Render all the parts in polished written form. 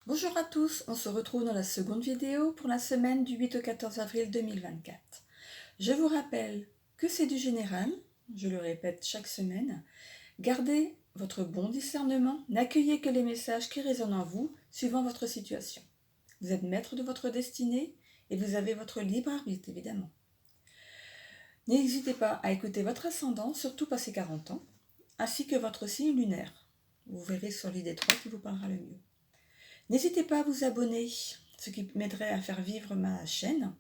Bonjour à tous, on se retrouve dans la seconde vidéo pour la semaine du 8 au 14 avril 2024. Je vous rappelle que c'est du général, je le répète chaque semaine. Gardez votre bon discernement, n'accueillez que les messages qui résonnent en vous, suivant votre situation. Vous êtes maître de votre destinée et vous avez votre libre arbitre, évidemment. N'hésitez pas à écouter votre ascendant, surtout passé 40 ans, ainsi que votre signe lunaire. Vous verrez sur l'idée 3 qui vous parlera le mieux. N'hésitez pas à vous abonner, ce qui m'aiderait à faire vivre ma chaîne,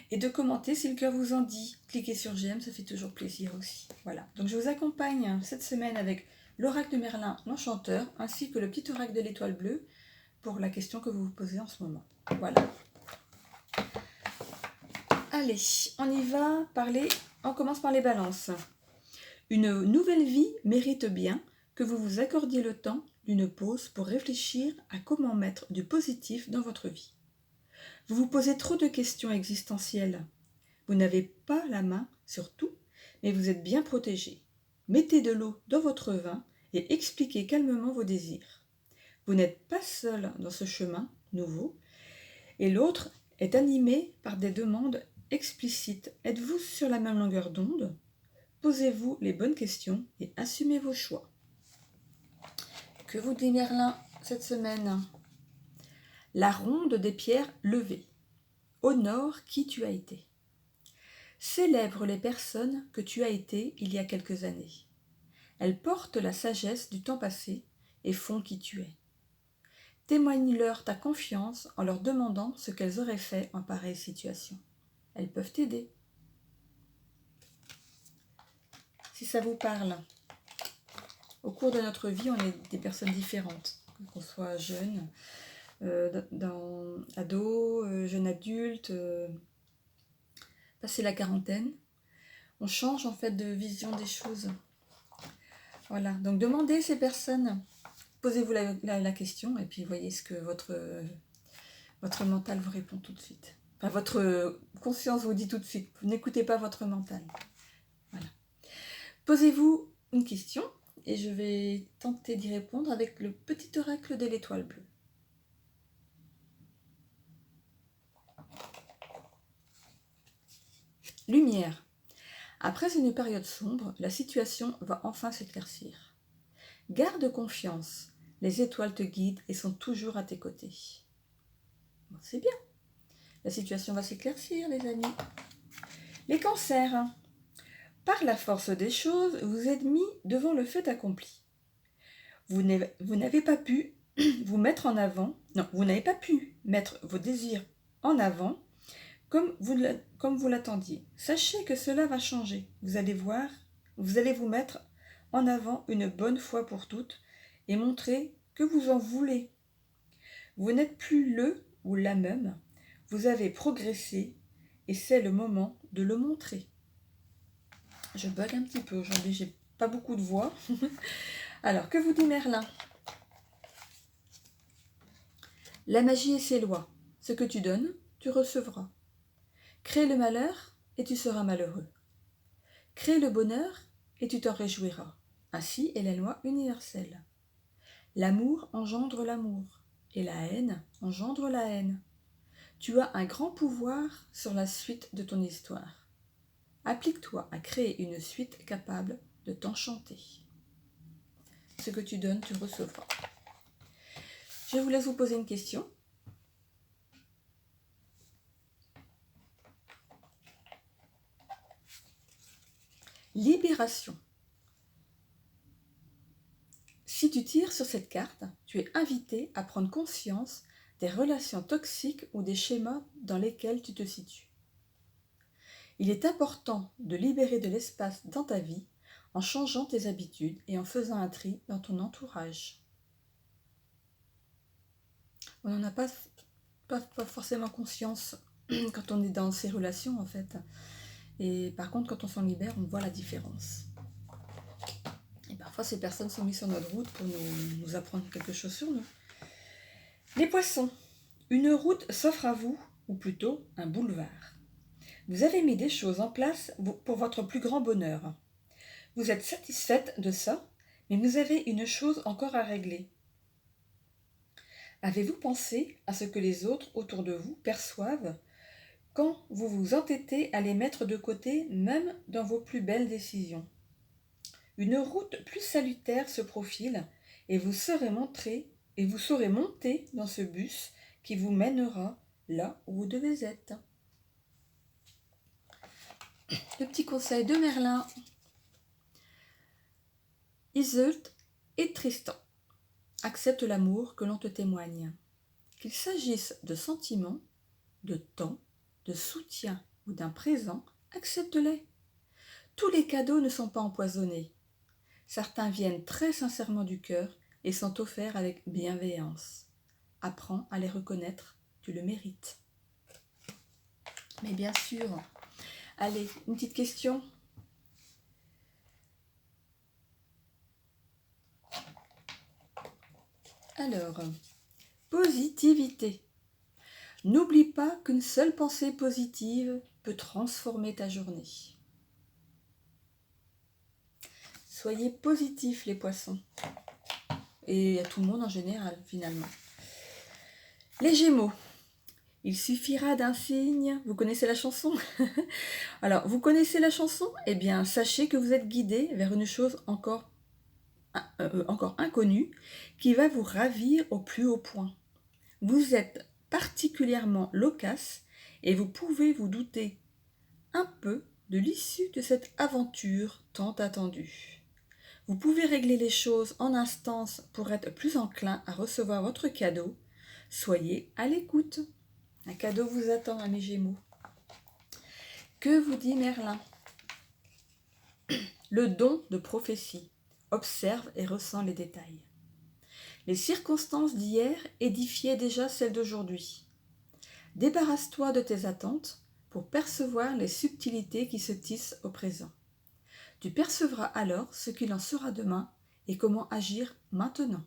et de commenter si le cœur vous en dit. Cliquez sur j'aime, ça fait toujours plaisir aussi. Voilà, donc je vous accompagne cette semaine avec l'oracle de Merlin, l'enchanteur, ainsi que le petit oracle de l'étoile bleue, pour la question que vous vous posez en ce moment. Voilà. Allez, on y va on commence par les balances. Une nouvelle vie mérite bien que vous vous accordiez le temps d'une pause pour réfléchir à comment mettre du positif dans votre vie. Vous vous posez trop de questions existentielles. Vous n'avez pas la main sur tout, mais vous êtes bien protégé. Mettez de l'eau dans votre vin et expliquez calmement vos désirs. Vous n'êtes pas seul dans ce chemin nouveau, et l'autre est animé par des demandes explicites. Êtes-vous sur la même longueur d'onde ? Posez-vous les bonnes questions et assumez vos choix. Que vous dit Merlin cette semaine ? La ronde des pierres levées. Honore qui tu as été. Célèbre les personnes que tu as été il y a quelques années. Elles portent la sagesse du temps passé et font qui tu es. Témoigne-leur ta confiance en leur demandant ce qu'elles auraient fait en pareille situation. Elles peuvent t'aider. Si ça vous parle, au cours de notre vie, on est des personnes différentes, qu'on soit jeune, ado, jeune adulte, passé la quarantaine. On change en fait de vision des choses. Voilà, donc demandez ces personnes, posez-vous la question et puis voyez ce que votre mental vous répond tout de suite. Enfin, votre conscience vous dit tout de suite. N'écoutez pas votre mental. Voilà. Posez-vous une question et je vais tenter d'y répondre avec le petit oracle de l'étoile bleue. Lumière. Après une période sombre, la situation va enfin s'éclaircir. Garde confiance, les étoiles te guident et sont toujours à tes côtés. Bon, c'est bien. La situation va s'éclaircir, les amis. Les cancers. Par la force des choses, vous êtes mis devant le fait accompli. Vous n'avez pas pu vous mettre en avant, non, vous n'avez pas pu mettre vos désirs en avant comme vous l'attendiez. Sachez que cela va changer. Vous allez vous mettre en avant une bonne fois pour toutes et montrer que vous en voulez. Vous n'êtes plus le ou la même. Vous avez progressé et c'est le moment de le montrer. Je bug un petit peu aujourd'hui, j'ai pas beaucoup de voix. Alors, que vous dit Merlin ? La magie et ses lois. Ce que tu donnes, tu recevras. Crée le malheur et tu seras malheureux. Crée le bonheur et tu t'en réjouiras. Ainsi est la loi universelle. L'amour engendre l'amour et la haine engendre la haine. Tu as un grand pouvoir sur la suite de ton histoire. Applique-toi à créer une suite capable de t'enchanter. Ce que tu donnes, tu recevras. Je vous laisse vous poser une question. Libération. Si tu tires sur cette carte, tu es invité à prendre conscience des relations toxiques ou des schémas dans lesquels tu te situes. Il est important de libérer de l'espace dans ta vie en changeant tes habitudes et en faisant un tri dans ton entourage. On n'en a pas forcément conscience quand on est dans ces relations en fait. Et par contre, quand on s'en libère, on voit la différence. Et parfois, ces personnes sont mises sur notre route pour nous apprendre quelque chose sur nous. Les poissons. Une route s'offre à vous, ou plutôt un boulevard. Vous avez mis des choses en place pour votre plus grand bonheur. Vous êtes satisfaite de ça, mais vous avez une chose encore à régler. Avez-vous pensé à ce que les autres autour de vous perçoivent quand vous vous entêtez à les mettre de côté, même dans vos plus belles décisions? Une route plus salutaire se profile et vous saurez monter dans ce bus qui vous mènera là où vous devez être. Le petit conseil de Merlin. Iseult et Tristan. Accepte l'amour que l'on te témoigne. Qu'il s'agisse de sentiments, de temps, de soutien ou d'un présent, accepte-les. Tous les cadeaux ne sont pas empoisonnés. Certains viennent très sincèrement du cœur et sont offerts avec bienveillance. Apprends à les reconnaître, tu le mérites. Mais bien sûr. Allez, une petite question. Alors, positivité. N'oublie pas qu'une seule pensée positive peut transformer ta journée. Soyez positifs les poissons. Et à tout le monde en général, finalement. Les Gémeaux. Il suffira d'un signe. Vous connaissez la chanson? Alors, vous connaissez la chanson? Eh bien, sachez que vous êtes guidé vers une chose encore inconnue qui va vous ravir au plus haut point. Vous êtes particulièrement loquace et vous pouvez vous douter un peu de l'issue de cette aventure tant attendue. Vous pouvez régler les choses en instance pour être plus enclin à recevoir votre cadeau. Soyez à l'écoute. Un cadeau vous attend, amis Gémeaux. Que vous dit Merlin? Le don de prophétie. Observe et ressent les détails. Les circonstances d'hier édifiaient déjà celles d'aujourd'hui. Débarrasse-toi de tes attentes pour percevoir les subtilités qui se tissent au présent. Tu percevras alors ce qu'il en sera demain et comment agir maintenant.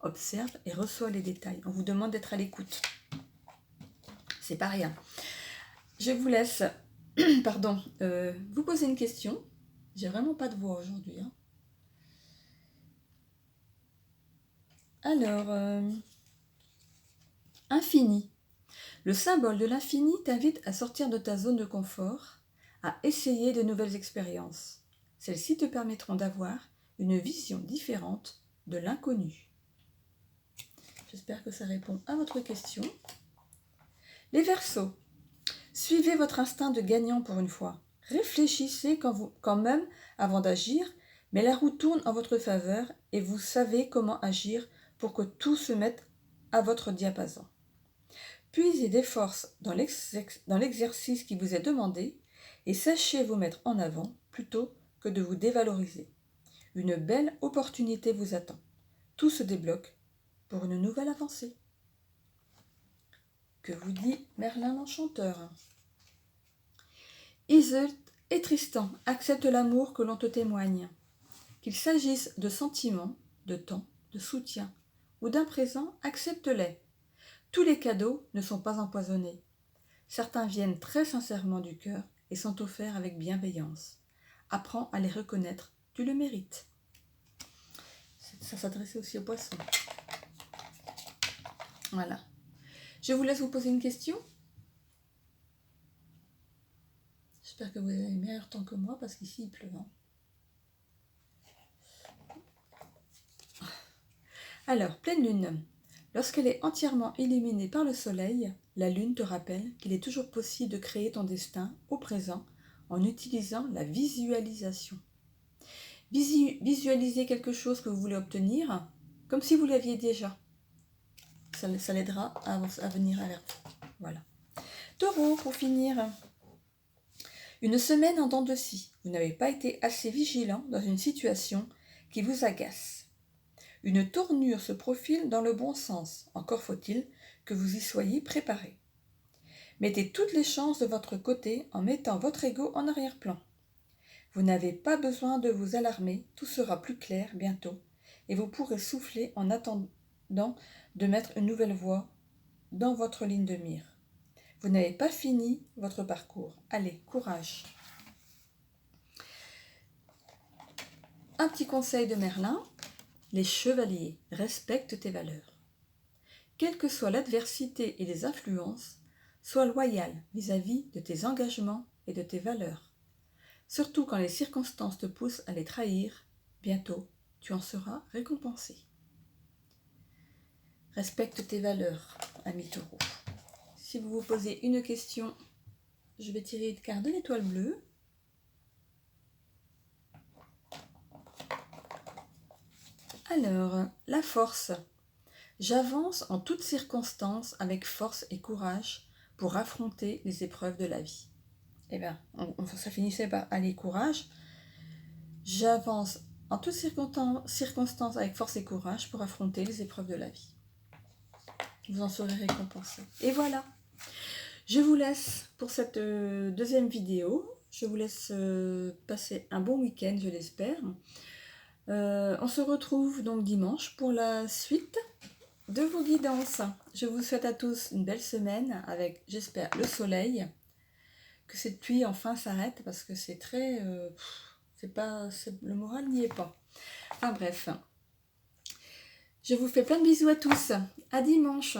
Observe et reçois les détails. On vous demande d'être à l'écoute. C'est pas rien. Je vous laisse vous poser une question. J'ai vraiment pas de voix aujourd'hui. Alors, infini. Le symbole de l'infini t'invite à sortir de ta zone de confort, à essayer de nouvelles expériences. Celles-ci te permettront d'avoir une vision différente de l'inconnu. J'espère que ça répond à votre question. Les Verseaux. Suivez votre instinct de gagnant pour une fois. Réfléchissez quand même avant d'agir, mais la roue tourne en votre faveur et vous savez comment agir pour que tout se mette à votre diapason. Puisez des forces dans l'exercice qui vous est demandé et sachez vous mettre en avant plutôt que de vous dévaloriser. Une belle opportunité vous attend. Tout se débloque pour une nouvelle avancée. Que vous dit Merlin l'Enchanteur? Iseult et Tristan acceptent l'amour que l'on te témoigne. Qu'il s'agisse de sentiments, de temps, de soutien ou d'un présent, accepte-les. Tous les cadeaux ne sont pas empoisonnés. Certains viennent très sincèrement du cœur et sont offerts avec bienveillance. Apprends à les reconnaître, tu le mérites. Ça s'adressait aussi aux poissons. Voilà. Je vous laisse vous poser une question. J'espère que vous avez meilleur temps que moi parce qu'ici il pleut. Alors, pleine lune. Lorsqu'elle est entièrement illuminée par le soleil, la lune te rappelle qu'il est toujours possible de créer ton destin au présent en utilisant la visualisation. Visualisez quelque chose que vous voulez obtenir comme si vous l'aviez déjà. Ça l'aidera à venir vers vous. Voilà. Taureau, pour finir. Une semaine en dents de scie. Vous n'avez pas été assez vigilant dans une situation qui vous agace. Une tournure se profile dans le bon sens. Encore faut-il que vous y soyez préparé. Mettez toutes les chances de votre côté en mettant votre ego en arrière-plan. Vous n'avez pas besoin de vous alarmer, tout sera plus clair bientôt et vous pourrez souffler en attendant de mettre une nouvelle voie dans votre ligne de mire. Vous n'avez pas fini votre parcours. Allez, courage. Un petit conseil de Merlin. Les chevaliers, respectent tes valeurs. quelle que soit l'adversité et les influences, sois loyal vis-à-vis de tes engagements et de tes valeurs. Surtout quand les circonstances te poussent à les trahir, bientôt tu en seras récompensé. Respecte tes valeurs, ami Taureau. Si vous vous posez une question, je vais tirer une carte de l'étoile bleue. Alors, la force. J'avance en toutes circonstances avec force et courage pour affronter les épreuves de la vie. Eh bien, ça finissait par aller courage. J'avance en toutes circonstances avec force et courage pour affronter les épreuves de la vie. Vous en serez récompensé. Et voilà. Je vous laisse pour cette deuxième vidéo. Je vous laisse passer un bon week-end, je l'espère. On se retrouve donc dimanche pour la suite de vos guidances. Je vous souhaite à tous une belle semaine avec, j'espère, le soleil. Que cette pluie enfin s'arrête parce que c'est très... le moral n'y est pas. Enfin bref. Je vous fais plein de bisous à tous. À dimanche.